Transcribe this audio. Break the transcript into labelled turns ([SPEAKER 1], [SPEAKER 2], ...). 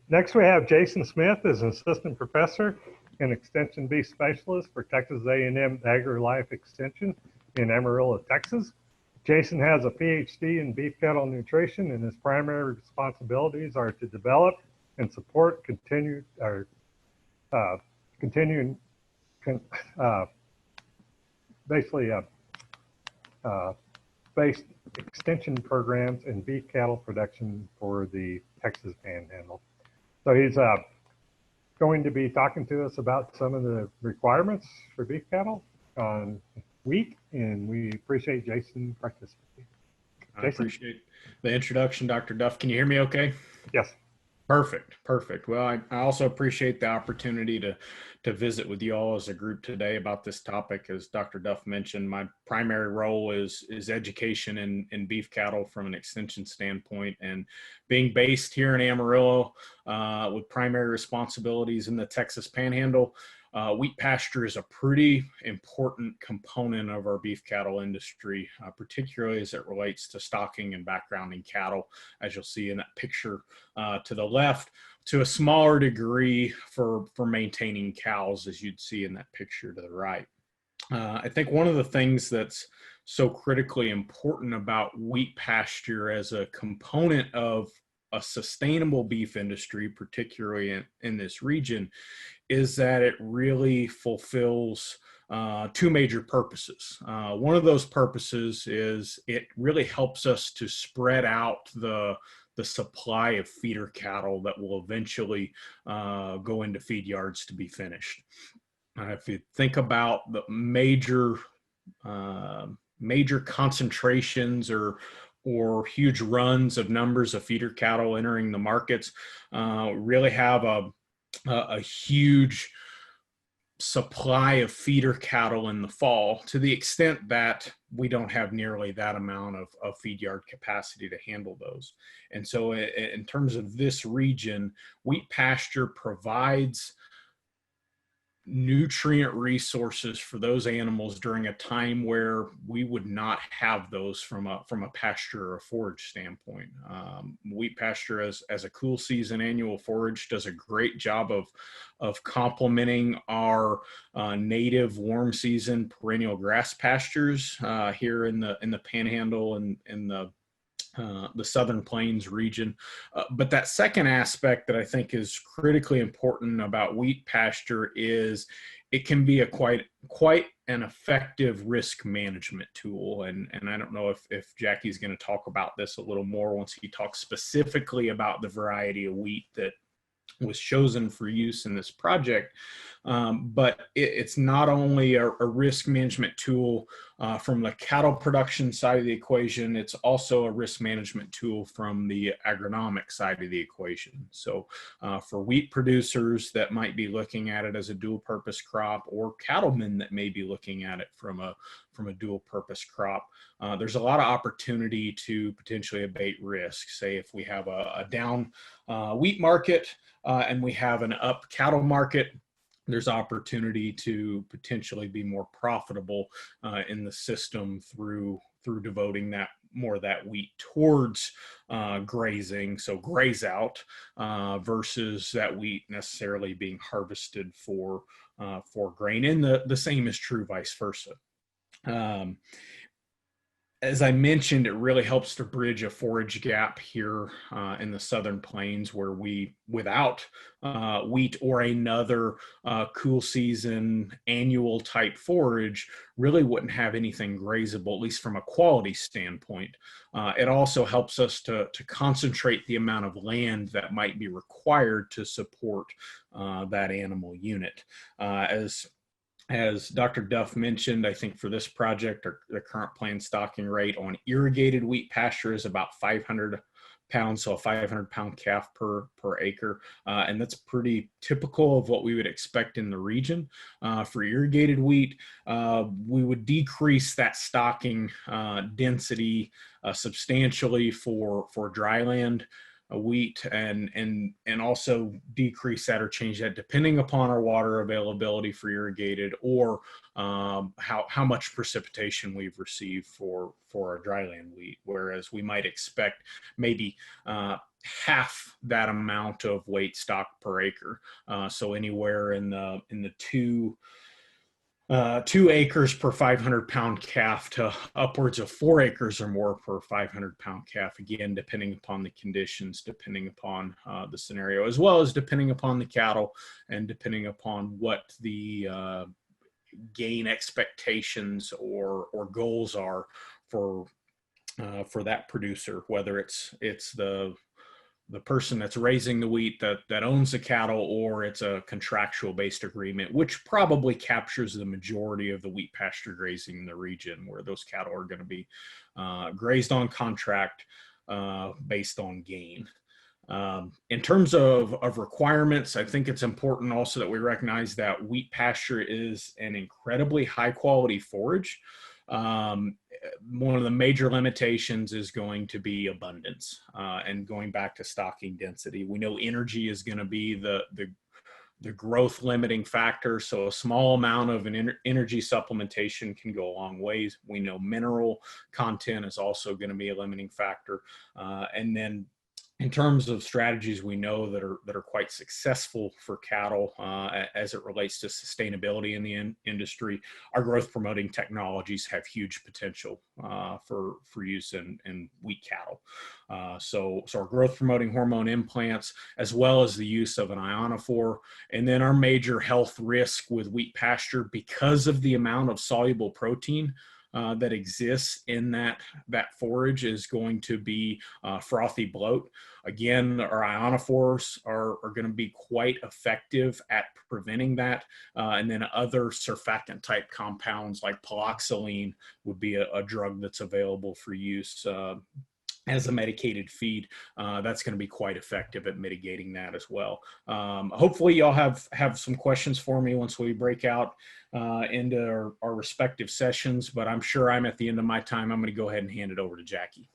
[SPEAKER 1] Next, we have Jason Smith as an assistant professor and extension beef specialist for Texas A&M AgriLife Extension in Amarillo, Texas. Jason has a PhD in beef cattle nutrition, and his primary responsibilities are to develop and support basically based extension programs in beef cattle production for the Texas Panhandle. So he's going to be talking to us about some of the requirements for beef cattle on wheat, and we appreciate Jason participating.
[SPEAKER 2] I appreciate the introduction, Dr. Duff. Can you hear me okay?
[SPEAKER 1] Yes.
[SPEAKER 2] Perfect, perfect. Well, I also appreciate the opportunity to visit with you all as a group today about this topic. As Dr. Duff mentioned, my primary role is education in beef cattle from an extension standpoint, and being based here in Amarillo with primary responsibilities in the Texas Panhandle. Wheat pasture is a pretty important component of our beef cattle industry, particularly as it relates to stocking and backgrounding cattle, as you'll see in that picture to the left, to a smaller degree for maintaining cows, as you'd see in that picture to the right. I think one of the things that's so critically important about wheat pasture as a component of a sustainable beef industry, particularly in this region, is that it really fulfills two major purposes. One of those purposes is it really helps us to spread out the supply of feeder cattle that will eventually go into feed yards to be finished. If you think about the major concentrations or huge runs of numbers of feeder cattle entering the markets, really have a huge supply of feeder cattle in the fall, to the extent that we don't have nearly that amount of feed yard capacity to handle those. And so in terms of this region, wheat pasture provides nutrient resources for those animals during a time where we would not have those from a pasture or a forage standpoint. Wheat pasture as a cool season annual forage does a great job of complementing our native warm season perennial grass pastures here in the Panhandle and in the Southern Plains region. But that second aspect that I think is critically important about wheat pasture is it can be a quite an effective risk management tool. And I don't know if Jackie's going to talk about this a little more once he talks specifically about the variety of wheat that was chosen for use in this project. But it's not only a risk management tool from the cattle production side of the equation, it's also a risk management tool from the agronomic side of the equation. So for wheat producers that might be looking at it as a dual purpose crop, or cattlemen that may be looking at it from a dual purpose crop, there's a lot of opportunity to potentially abate risk. Say if we have a down wheat market and we have an up cattle market, there's opportunity to potentially be more profitable in the system through devoting more of that wheat towards grazing, so graze out, versus that wheat necessarily being harvested for grain. And the same is true vice versa. As I mentioned, it really helps to bridge a forage gap here in the Southern Plains, where we, without wheat or another cool season annual type forage, really wouldn't have anything grazable, at least from a quality standpoint. It also helps us to concentrate the amount of land that might be required to support that animal unit. As Dr. Duff mentioned, I think for this project, the current planned stocking rate on irrigated wheat pasture is about 500 pounds, so a 500-pound calf per acre. And that's pretty typical of what we would expect in the region. For irrigated wheat, we would decrease that stocking density substantially for dryland wheat, and also decrease that or change that depending upon our water availability for irrigated, or how much precipitation we've received for our dryland wheat. Whereas we might expect maybe half that amount of weight stock per acre. So anywhere in the 2 acres per 500-pound calf to upwards of 4 acres or more per 500-pound calf, again, depending upon the conditions, depending upon the scenario, as well as depending upon the cattle and depending upon what the gain expectations or goals are for that producer, whether it's the person that's raising the wheat that owns the cattle, or it's a contractual based agreement, which probably captures the majority of the wheat pasture grazing in the region, where those cattle are going to be grazed on contract based on gain. In terms of requirements, I think it's important also that we recognize that wheat pasture is an incredibly high quality forage. One of the major limitations is going to be abundance, and going back to stocking density. We know energy is going to be the growth limiting factor. So a small amount of an energy supplementation can go a long ways. We know mineral content is also going to be a limiting factor. And then in terms of strategies we know that are quite successful for cattle as it relates to sustainability in the industry, our growth promoting technologies have huge potential for use in wheat cattle. So our growth promoting hormone implants, as well as the use of an ionophore, and then our major health risk with wheat pasture, because of the amount of soluble protein that exists in that forage, is going to be frothy bloat. Again, our ionophores are going to be quite effective at preventing that. And then other surfactant type compounds like paloxylene would be a drug that's available for use as a medicated feed. That's going to be quite effective at mitigating that as well. Hopefully y'all have some questions for me once we break out into our respective sessions, but I'm sure I'm at the end of my time. I'm going to go ahead and hand it over to Jackie.